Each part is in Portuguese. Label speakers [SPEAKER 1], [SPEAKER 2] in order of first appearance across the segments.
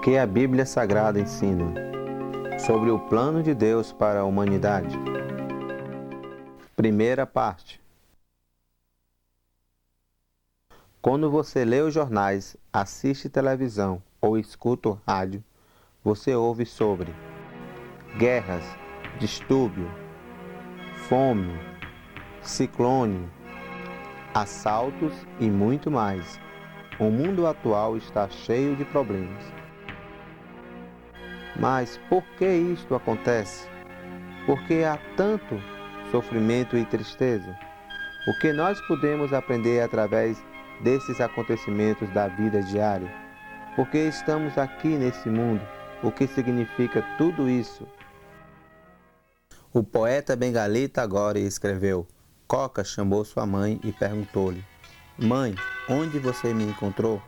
[SPEAKER 1] que a Bíblia Sagrada ensina sobre o plano de Deus para a humanidade. Primeira parte. Quando você lê os jornais, assiste televisão ou escuta o rádio, você ouve sobre guerras, distúrbio, fome, ciclone, assaltos e muito mais. O mundo atual está cheio de problemas. Mas por que isto acontece? Por que há tanto sofrimento e tristeza? O que nós podemos aprender através desses acontecimentos da vida diária? Por que estamos aqui nesse mundo? O que significa tudo isso? O poeta bengali Tagore escreveu: Coca chamou sua mãe e perguntou-lhe: Mãe, onde você me encontrou?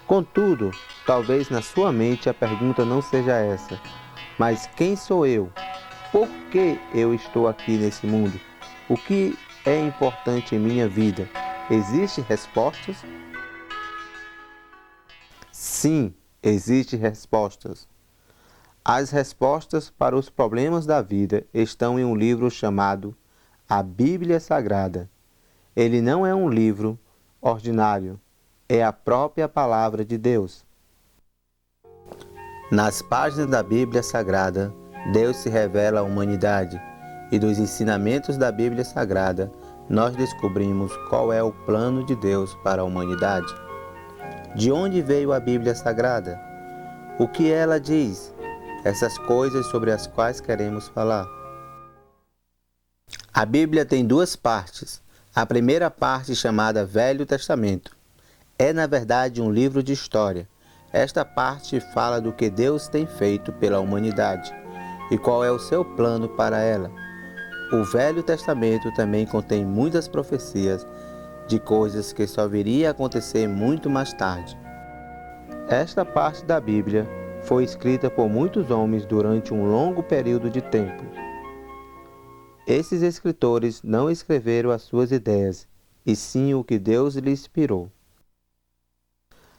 [SPEAKER 1] Contudo, talvez na sua mente a pergunta não seja essa. Mas quem sou eu? Por que eu estou aqui nesse mundo? O que é importante em minha vida? Existem respostas? Sim, existem respostas. As respostas para os problemas da vida estão em um livro chamado A Bíblia Sagrada. Ele não é um livro ordinário, é a própria palavra de Deus. Nas páginas da Bíblia Sagrada, Deus se revela à humanidade, e dos ensinamentos da Bíblia Sagrada, nós descobrimos qual é o plano de Deus para a humanidade. De onde veio a Bíblia Sagrada? O que ela diz? Essas coisas sobre as quais queremos falar. A Bíblia tem duas partes. A primeira parte, chamada Velho Testamento, é na verdade um livro de história. Esta parte fala do que Deus tem feito pela humanidade e qual é o seu plano para ela. O Velho Testamento também contém muitas profecias de coisas que só viria a acontecer muito mais tarde. Esta parte da Bíblia foi escrita por muitos homens durante um longo período de tempo. Esses escritores não escreveram as suas ideias, e sim o que Deus lhe inspirou.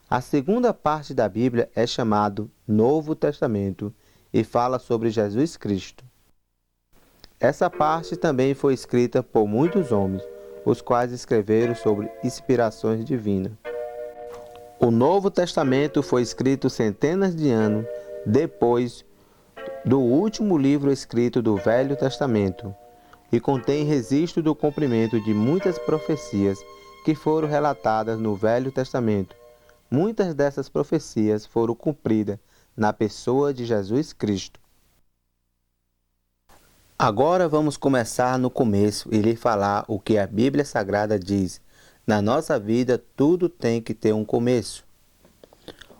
[SPEAKER 1] A segunda parte da Bíblia é chamado Novo Testamento e fala sobre Jesus Cristo. Essa parte também foi escrita por muitos homens, os quais escreveram sobre inspirações divinas. O Novo Testamento foi escrito centenas de anos depois do último livro escrito do Velho Testamento e contém registro do cumprimento de muitas profecias que foram relatadas no Velho Testamento. Muitas dessas profecias foram cumpridas na pessoa de Jesus Cristo. Agora vamos começar no começo e lhe falar o que a Bíblia Sagrada diz. Na nossa vida, tudo tem que ter um começo.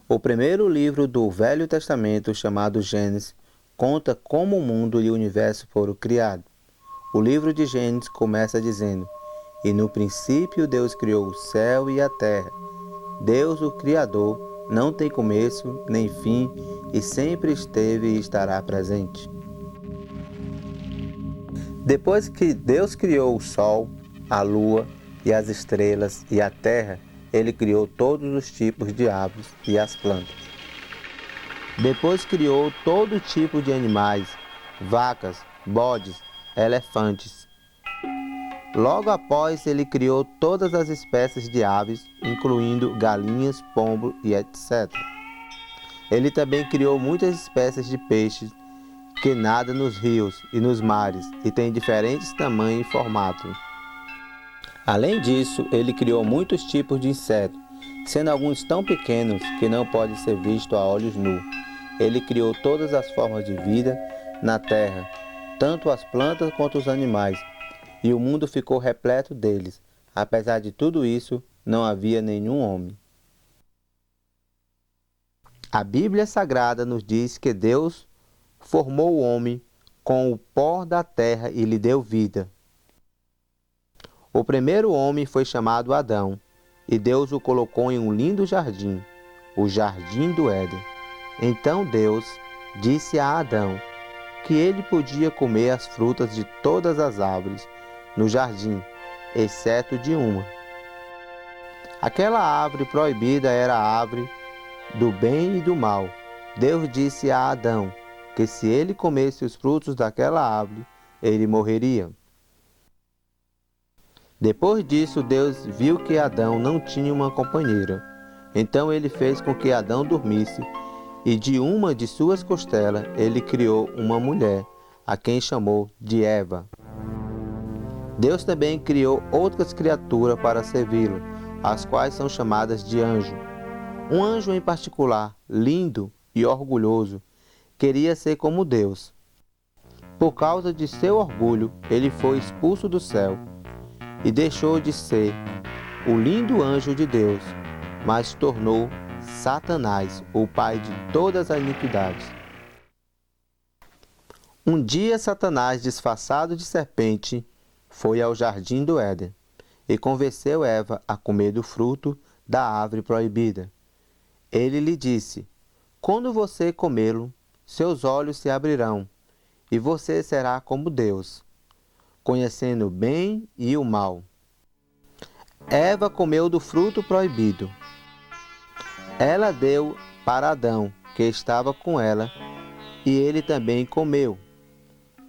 [SPEAKER 1] O primeiro livro do Velho Testamento, chamado Gênesis, conta como o mundo e o universo foram criados. O livro de Gênesis começa dizendo: E no princípio Deus criou o céu e a terra. Deus, o Criador, não tem começo nem fim e sempre esteve e estará presente. Depois que Deus criou o sol, a lua e as estrelas e a terra, Ele criou todos os tipos de árvores e as plantas. Depois criou todo tipo de animais, vacas, bodes, elefantes. Logo após, Ele criou todas as espécies de aves, incluindo galinhas, pombos e etc. Ele também criou muitas espécies de peixes que nadam nos rios e nos mares e têm diferentes tamanhos e formatos. Além disso, Ele criou muitos tipos de insetos, sendo alguns tão pequenos que não podem ser vistos a olhos nus. Ele criou todas as formas de vida na terra, tanto as plantas quanto os animais, e o mundo ficou repleto deles. Apesar de tudo isso, não havia nenhum homem. A Bíblia Sagrada nos diz que Deus formou o homem com o pó da terra e lhe deu vida. O primeiro homem foi chamado Adão, e Deus o colocou em um lindo jardim, o Jardim do Éden. Então Deus disse a Adão que ele podia comer as frutas de todas as árvores no jardim, exceto de uma. Aquela árvore proibida era a árvore do bem e do mal. Deus disse a Adão que se ele comesse os frutos daquela árvore, ele morreria. Depois disso, Deus viu que Adão não tinha uma companheira. Então ele fez com que Adão dormisse, e de uma de suas costelas ele criou uma mulher, a quem chamou de Eva. Deus também criou outras criaturas para servi-lo, as quais são chamadas de anjo. Um anjo em particular, lindo e orgulhoso, queria ser como Deus. Por causa de seu orgulho, ele foi expulso do céu e deixou de ser o lindo anjo de Deus, mas se tornou Satanás, o pai de todas as iniquidades. Um dia Satanás, disfarçado de serpente, foi ao jardim do Éden e convenceu Eva a comer do fruto da árvore proibida. Ele lhe disse: quando você comê-lo, seus olhos se abrirão e você será como Deus, conhecendo o bem e o mal. Eva comeu do fruto proibido. Ela deu para Adão, que estava com ela, e ele também comeu.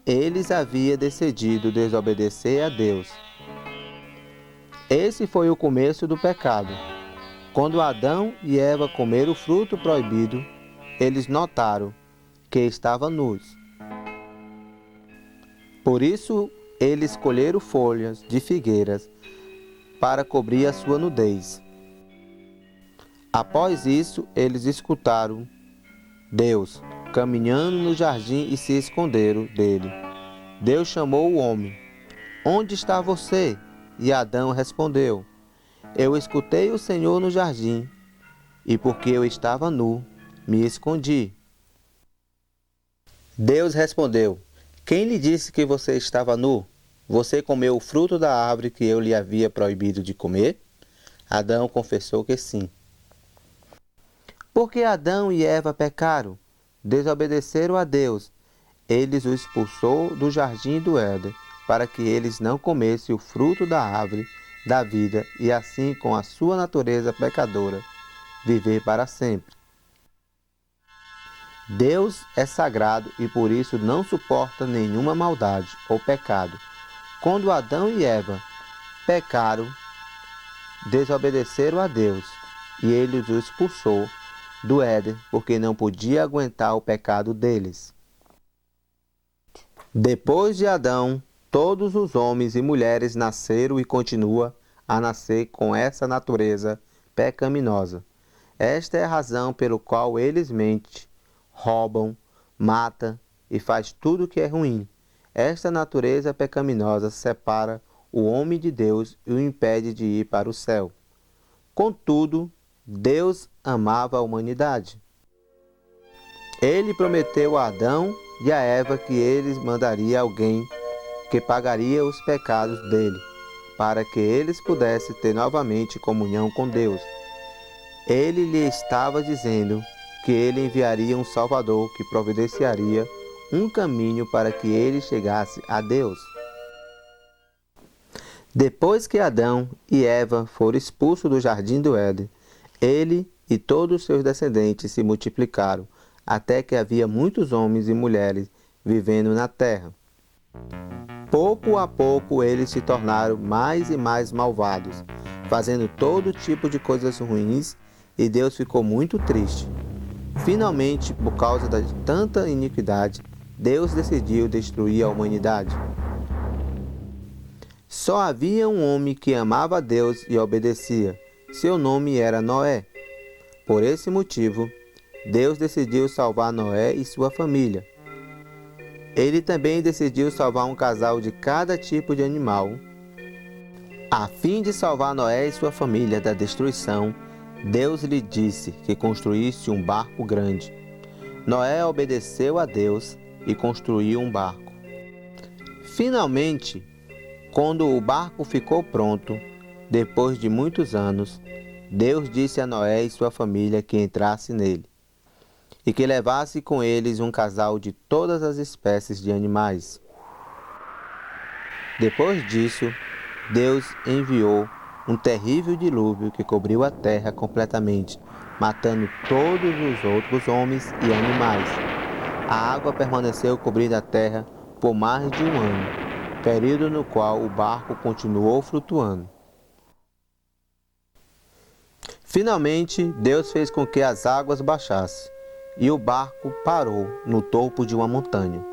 [SPEAKER 1] Eles haviam decidido desobedecer a Deus. Esse foi o começo do pecado. Quando Adão e Eva comeram o fruto proibido, eles notaram que estavam nus. Por isso, eles colheram folhas de figueiras para cobrir a sua nudez. Após isso, eles escutaram Deus caminhando no jardim e se esconderam dele. Deus chamou o homem: onde está você? E Adão respondeu: eu escutei o Senhor no jardim, e porque eu estava nu, me escondi. Deus respondeu: quem lhe disse que você estava nu? Você comeu o fruto da árvore que eu lhe havia proibido de comer? Adão confessou que sim. Porque Adão e Eva pecaram, desobedeceram a Deus, ele os expulsou do jardim do Éden, para que eles não comessem o fruto da árvore da vida e assim, com a sua natureza pecadora, viver para sempre. Deus é sagrado e por isso não suporta nenhuma maldade ou pecado. Quando Adão e Eva pecaram, desobedeceram a Deus, e ele os expulsou do Éden, porque não podia aguentar o pecado deles. Depois de Adão, todos os homens e mulheres nasceram e continuam a nascer com essa natureza pecaminosa. Esta é a razão pelo qual eles mentem, roubam, matam e faz tudo o que é ruim. Esta natureza pecaminosa separa o homem de Deus e o impede de ir para o céu. Contudo, Deus amava a humanidade. Ele prometeu a Adão e a Eva que eles mandaria alguém que pagaria os pecados dele, para que eles pudessem ter novamente comunhão com Deus. Ele lhe estava dizendo que ele enviaria um Salvador que providenciaria um caminho para que ele chegasse a Deus. Depois que Adão e Eva foram expulsos do jardim do Éden, ele e todos os seus descendentes se multiplicaram, até que havia muitos homens e mulheres vivendo na terra. Pouco a pouco eles se tornaram mais e mais malvados, fazendo todo tipo de coisas ruins, e Deus ficou muito triste. Finalmente, por causa de tanta iniquidade, Deus decidiu destruir a humanidade. Só havia um homem que amava a Deus e obedecia. Seu nome era Noé. Por esse motivo, Deus decidiu salvar Noé e sua família. Ele também decidiu salvar um casal de cada tipo de animal. A fim de salvar Noé e sua família da destruição, Deus lhe disse que construísse um barco grande. Noé obedeceu a Deus e construiu um barco. Finalmente, quando o barco ficou pronto, depois de muitos anos, Deus disse a Noé e sua família que entrasse nele, e que levasse com eles um casal de todas as espécies de animais. Depois disso, Deus enviou um terrível dilúvio que cobriu a terra completamente, matando todos os outros homens e animais. A água permaneceu cobrindo a terra por mais de um ano, período no qual o barco continuou flutuando. Finalmente, Deus fez com que as águas baixassem, e o barco parou no topo de uma montanha.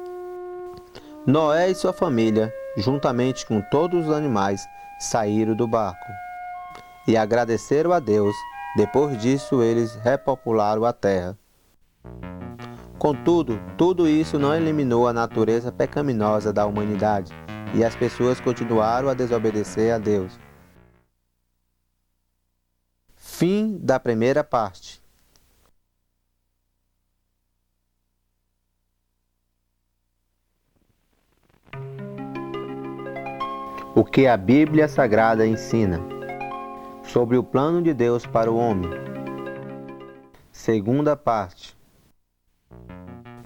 [SPEAKER 1] Noé e sua família, juntamente com todos os animais, saíram do barco e agradeceram a Deus. Depois disso, eles repopularam a terra. Contudo, tudo isso não eliminou a natureza pecaminosa da humanidade, e as pessoas continuaram a desobedecer a Deus. Fim da primeira parte. O que a Bíblia Sagrada ensina sobre o plano de Deus para o homem. Segunda parte.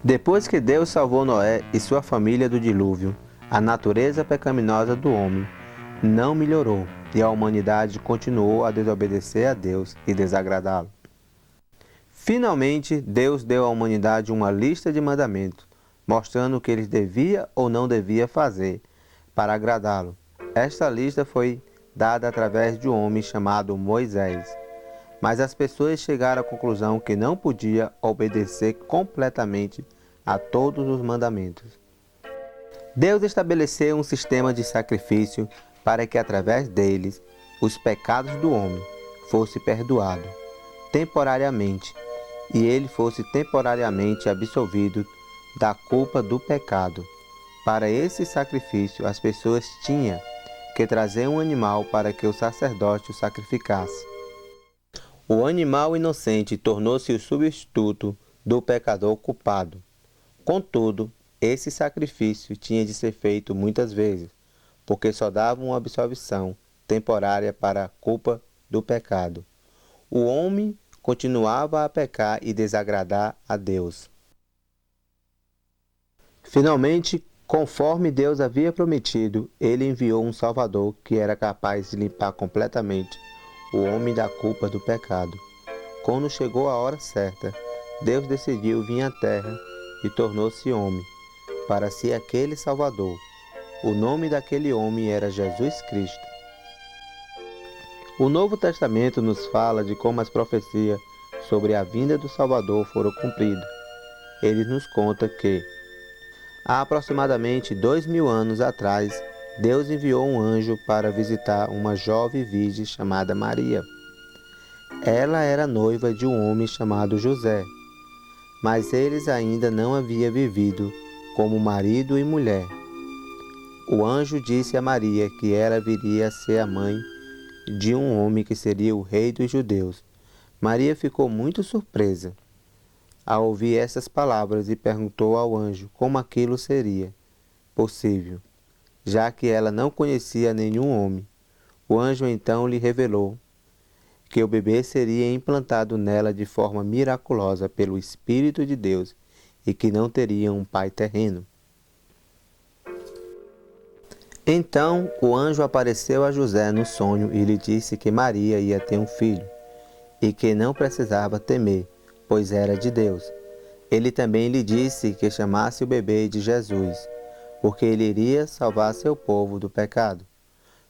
[SPEAKER 1] Depois que Deus salvou Noé e sua família do dilúvio, a natureza pecaminosa do homem não melhorou e a humanidade continuou a desobedecer a Deus e desagradá-lo. Finalmente, Deus deu à humanidade uma lista de mandamentos, mostrando o que eles devia ou não devia fazer para agradá-lo. Esta lista foi dada através de um homem chamado Moisés, mas as pessoas chegaram à conclusão que não podia obedecer completamente a todos os mandamentos. Deus estabeleceu um sistema de sacrifício para que através deles os pecados do homem fossem perdoados temporariamente e ele fosse temporariamente absolvido da culpa do pecado. Para esse sacrifício, as pessoas tinham que trazer um animal para que o sacerdote o sacrificasse. O animal inocente tornou-se o substituto do pecador culpado. Contudo, esse sacrifício tinha de ser feito muitas vezes, porque só dava uma absolvição temporária para a culpa do pecado. O homem continuava a pecar e desagradar a Deus. Finalmente, conforme Deus havia prometido, ele enviou um Salvador que era capaz de limpar completamente o homem da culpa do pecado. Quando chegou a hora certa, Deus decidiu vir à terra e tornou-se homem, para ser aquele Salvador. O nome daquele homem era Jesus Cristo. O Novo Testamento nos fala de como as profecias sobre a vinda do Salvador foram cumpridas. Ele nos conta que, há aproximadamente 2000 anos atrás, Deus enviou um anjo para visitar uma jovem virgem chamada Maria. Ela era noiva de um homem chamado José, mas eles ainda não haviam vivido como marido e mulher. O anjo disse a Maria que ela viria a ser a mãe de um homem que seria o rei dos judeus. Maria ficou muito surpresa ao ouvir essas palavras e perguntou ao anjo como aquilo seria possível, já que ela não conhecia nenhum homem. O anjo então lhe revelou que o bebê seria implantado nela de forma miraculosa pelo Espírito de Deus e que não teria um pai terreno. Então o anjo apareceu a José no sonho e lhe disse que Maria ia ter um filho e que não precisava temer, pois era de Deus. Ele também lhe disse que chamasse o bebê de Jesus, porque ele iria salvar seu povo do pecado.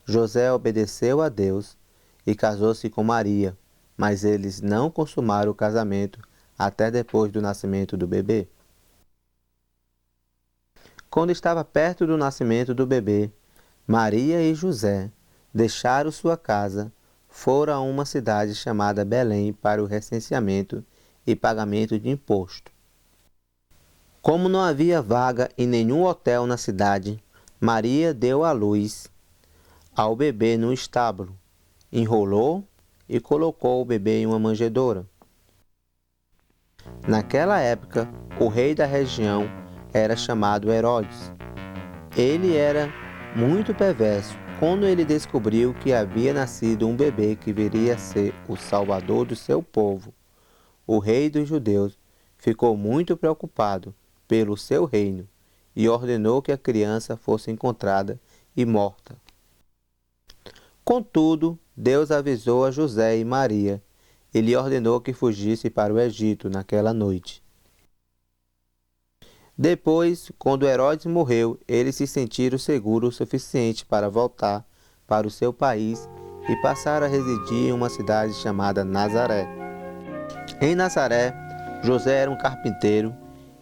[SPEAKER 1] José obedeceu a Deus e casou-se com Maria, mas eles não consumaram o casamento até depois do nascimento do bebê. Quando estava perto do nascimento do bebê, Maria e José deixaram sua casa, foram a uma cidade chamada Belém para o recenseamento e pagamento de imposto. Como não havia vaga em nenhum hotel na cidade, Maria deu à luz ao bebê no estábulo, enrolou e colocou o bebê em uma manjedoura. Naquela época, o rei da região era chamado Herodes. Ele era muito perverso quando ele descobriu que havia nascido um bebê que viria a ser o salvador do seu povo. O rei dos judeus ficou muito preocupado pelo seu reino e ordenou que a criança fosse encontrada e morta. Contudo, Deus avisou a José e Maria e lhe ordenou que fugisse para o Egito naquela noite. Depois, quando Herodes morreu, eles se sentiram seguros o suficiente para voltar para o seu país e passaram a residir em uma cidade chamada Nazaré. Em Nazaré, José era um carpinteiro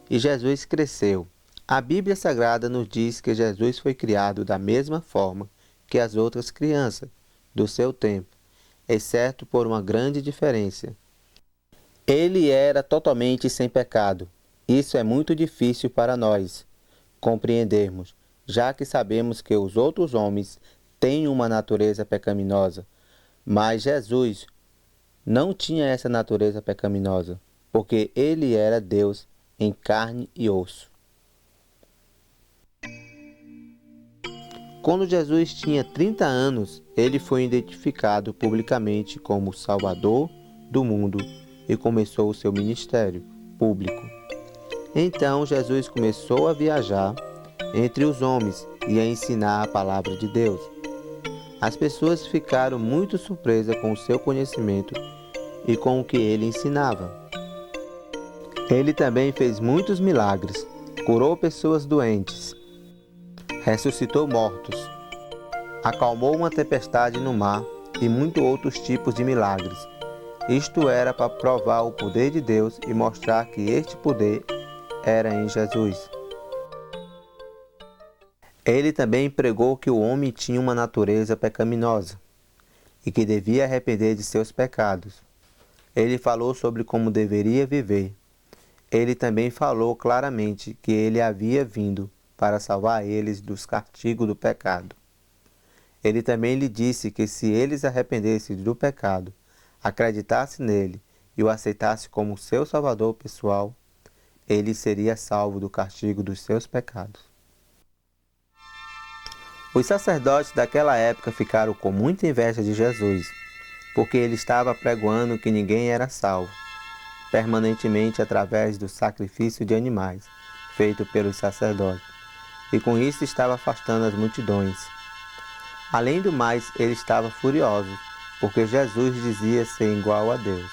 [SPEAKER 1] e Jesus cresceu. A Bíblia Sagrada nos diz que Jesus foi criado da mesma forma que as outras crianças do seu tempo, exceto por uma grande diferença. Ele era totalmente sem pecado. Isso é muito difícil para nós compreendermos, já que sabemos que os outros homens têm uma natureza pecaminosa, mas Jesus não tinha essa natureza pecaminosa, porque ele era Deus em carne e osso. Quando Jesus tinha 30 anos, ele foi identificado publicamente como o Salvador do mundo e começou o seu ministério público. Então Jesus começou a viajar entre os homens e a ensinar a palavra de Deus. As pessoas ficaram muito surpresas com o seu conhecimento e com o que ele ensinava. Ele também fez muitos milagres, curou pessoas doentes, ressuscitou mortos, acalmou uma tempestade no mar e muitos outros tipos de milagres. Isto era para provar o poder de Deus e mostrar que este poder era em Jesus. Ele também pregou que o homem tinha uma natureza pecaminosa e que devia arrepender de seus pecados. Ele falou sobre como deveria viver. Ele também falou claramente que ele havia vindo para salvar eles dos castigos do pecado. Ele também lhe disse que se eles arrependessem do pecado, acreditassem nele e o aceitassem como seu salvador pessoal, ele seria salvo do castigo dos seus pecados. Os sacerdotes daquela época ficaram com muita inveja de Jesus, porque ele estava pregoando que ninguém era salvo, permanentemente através do sacrifício de animais, feito pelos sacerdotes, e com isso estava afastando as multidões. Além do mais, ele estava furioso, porque Jesus dizia ser igual a Deus.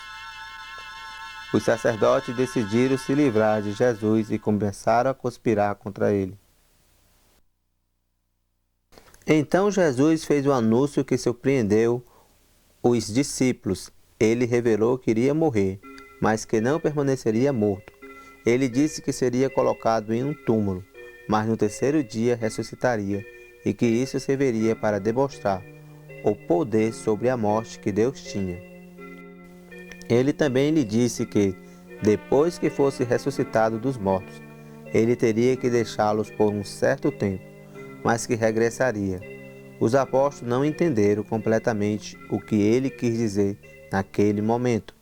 [SPEAKER 1] Os sacerdotes decidiram se livrar de Jesus e começaram a conspirar contra ele. Então Jesus fez um anúncio que surpreendeu os discípulos. Ele revelou que iria morrer, mas que não permaneceria morto. Ele disse que seria colocado em um túmulo, mas no terceiro dia ressuscitaria, e que isso serviria para demonstrar o poder sobre a morte que Deus tinha. Ele também lhe disse que, depois que fosse ressuscitado dos mortos, ele teria que deixá-los por um certo tempo, mas que regressaria. Os apóstolos não entenderam completamente o que ele quis dizer naquele momento.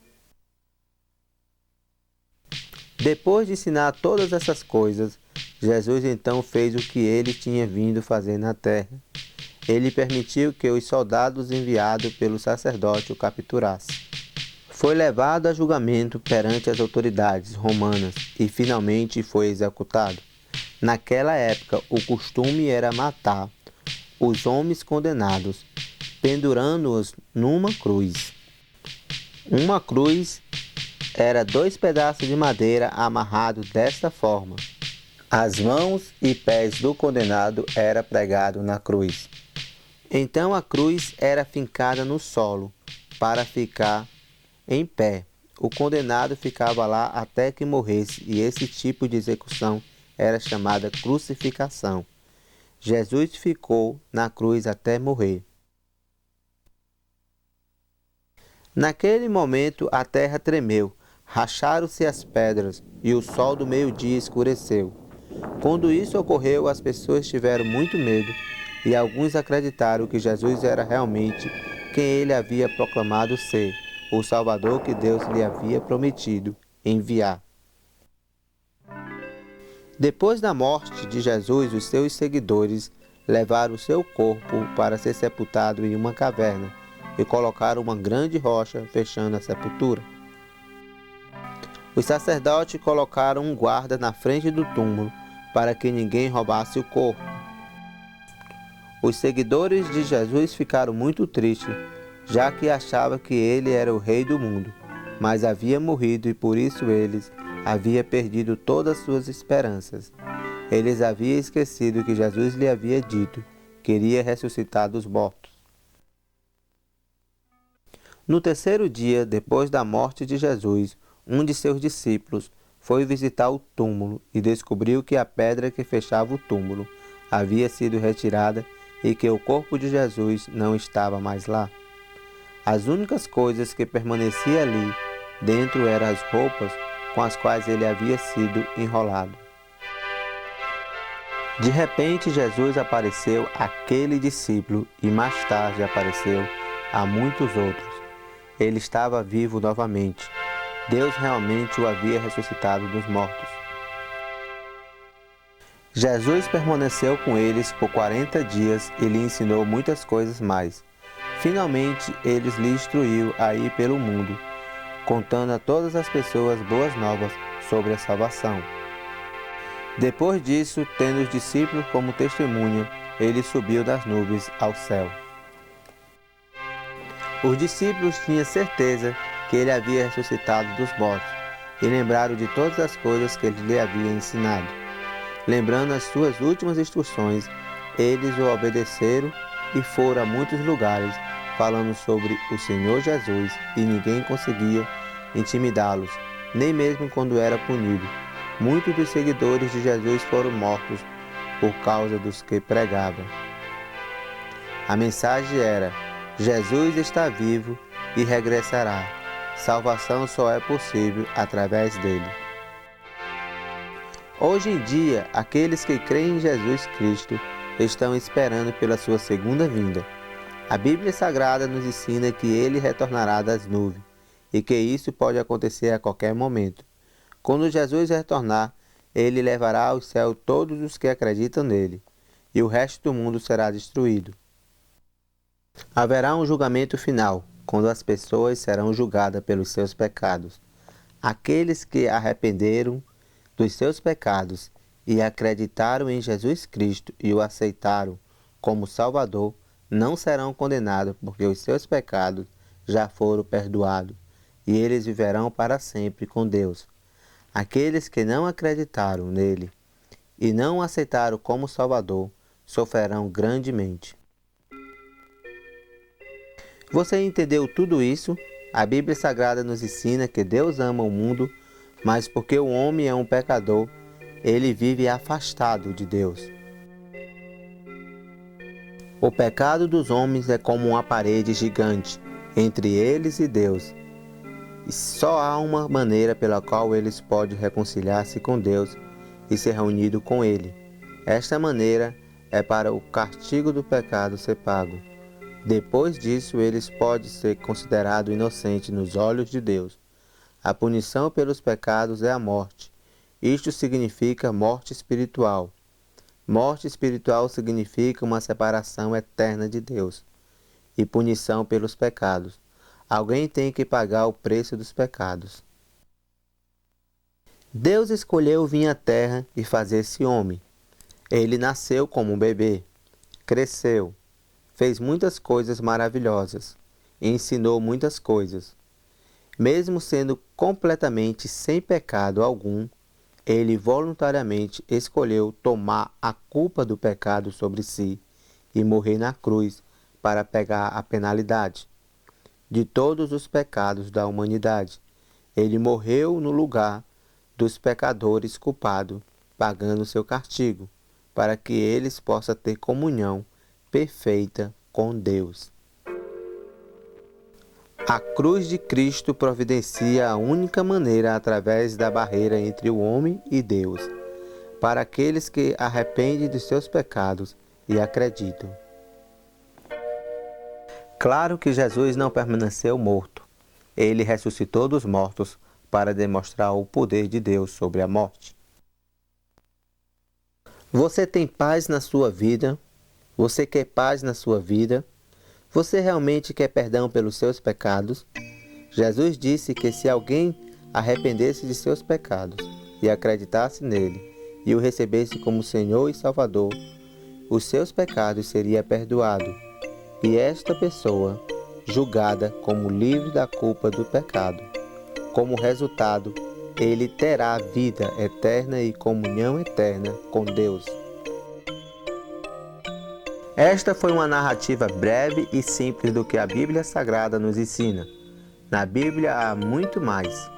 [SPEAKER 1] Depois de ensinar todas essas coisas, Jesus então fez o que ele tinha vindo fazer na terra. Ele permitiu que os soldados enviados pelo sacerdote o capturassem. Foi levado a julgamento perante as autoridades romanas e finalmente foi executado. Naquela época, o costume era matar os homens condenados, pendurando-os numa cruz. Uma cruz era 2 pedaços de madeira amarrados desta forma. As mãos e pés do condenado eram pregados na cruz. Então a cruz era fincada no solo para ficar em pé. O condenado ficava lá até que morresse, e esse tipo de execução era chamada crucificação. Jesus ficou na cruz até morrer. Naquele momento a terra tremeu, racharam-se as pedras e o sol do meio-dia escureceu. Quando isso ocorreu, as pessoas tiveram muito medo e alguns acreditaram que Jesus era realmente quem ele havia proclamado ser, o Salvador que Deus lhe havia prometido enviar. Depois da morte de Jesus, os seus seguidores levaram o seu corpo para ser sepultado em uma caverna e colocaram uma grande rocha fechando a sepultura. Os sacerdotes colocaram um guarda na frente do túmulo para que ninguém roubasse o corpo. Os seguidores de Jesus ficaram muito tristes já que achava que ele era o rei do mundo, mas havia morrido e por isso eles havia perdido todas suas esperanças. Eles haviam esquecido que Jesus lhe havia dito que iria ressuscitar dos mortos. No terceiro dia, depois da morte de Jesus, um de seus discípulos foi visitar o túmulo e descobriu que a pedra que fechava o túmulo havia sido retirada e que o corpo de Jesus não estava mais lá. As únicas coisas que permaneciam ali dentro eram as roupas com as quais ele havia sido enrolado. De repente, Jesus apareceu àquele discípulo e mais tarde apareceu a muitos outros. Ele estava vivo novamente. Deus realmente o havia ressuscitado dos mortos. Jesus permaneceu com eles por 40 dias e lhe ensinou muitas coisas mais. Finalmente, ele lhe instruiu a ir pelo mundo, contando a todas as pessoas boas novas sobre a salvação. Depois disso, tendo os discípulos como testemunha, ele subiu das nuvens ao céu. Os discípulos tinham certeza que ele havia ressuscitado dos mortos e lembraram de todas as coisas que ele lhe havia ensinado. Lembrando as suas últimas instruções, eles o obedeceram e foram a muitos lugares, falando sobre o Senhor Jesus, e ninguém conseguia intimidá-los, nem mesmo quando era punido. Muitos dos seguidores de Jesus foram mortos por causa dos que pregavam. A mensagem era: Jesus está vivo e regressará. Salvação só é possível através dele. Hoje em dia, aqueles que creem em Jesus Cristo estão esperando pela sua segunda vinda. A Bíblia Sagrada nos ensina que ele retornará das nuvens e que isso pode acontecer a qualquer momento. Quando Jesus retornar, ele levará ao céu todos os que acreditam nele, e o resto do mundo será destruído. Haverá um julgamento final, quando as pessoas serão julgadas pelos seus pecados. Aqueles que arrependeram dos seus pecados e acreditaram em Jesus Cristo e o aceitaram como Salvador, não serão condenados, porque os seus pecados já foram perdoados, e eles viverão para sempre com Deus. Aqueles que não acreditaram nele e não o aceitaram como Salvador, sofrerão grandemente. Você entendeu tudo isso? A Bíblia Sagrada nos ensina que Deus ama o mundo, mas porque o homem é um pecador, ele vive afastado de Deus. O pecado dos homens é como uma parede gigante entre eles e Deus. E só há uma maneira pela qual eles podem reconciliar-se com Deus e ser reunidos com Ele. Esta maneira é para o castigo do pecado ser pago. Depois disso, eles podem ser considerados inocentes nos olhos de Deus. A punição pelos pecados é a morte. Isto significa morte espiritual. Morte espiritual significa uma separação eterna de Deus. E punição pelos pecados. Alguém tem que pagar o preço dos pecados. Deus escolheu vir à terra e fazer-se homem. Ele nasceu como um bebê, cresceu, fez muitas coisas maravilhosas e ensinou muitas coisas. Mesmo sendo completamente sem pecado algum, ele voluntariamente escolheu tomar a culpa do pecado sobre si e morrer na cruz para pegar a penalidade de todos os pecados da humanidade. Ele morreu no lugar dos pecadores culpados, pagando seu castigo, para que eles possam ter comunhão perfeita com Deus. A cruz de Cristo providencia a única maneira através da barreira entre o homem e Deus, para aqueles que arrependem de seus pecados e acreditam. Claro que Jesus não permaneceu morto. Ele ressuscitou dos mortos para demonstrar o poder de Deus sobre a morte. Você tem paz na sua vida? Você quer paz na sua vida? Você realmente quer perdão pelos seus pecados? Jesus disse que se alguém arrependesse de seus pecados e acreditasse nele e o recebesse como Senhor e Salvador, os seus pecados seriam perdoados. E esta pessoa julgada como livre da culpa do pecado. Como resultado, ele terá vida eterna e comunhão eterna com Deus. Esta foi uma narrativa breve e simples do que a Bíblia Sagrada nos ensina. Na Bíblia há muito mais.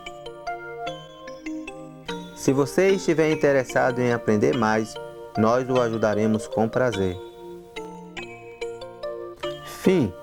[SPEAKER 1] Se você estiver interessado em aprender mais, nós o ajudaremos com prazer. Fim.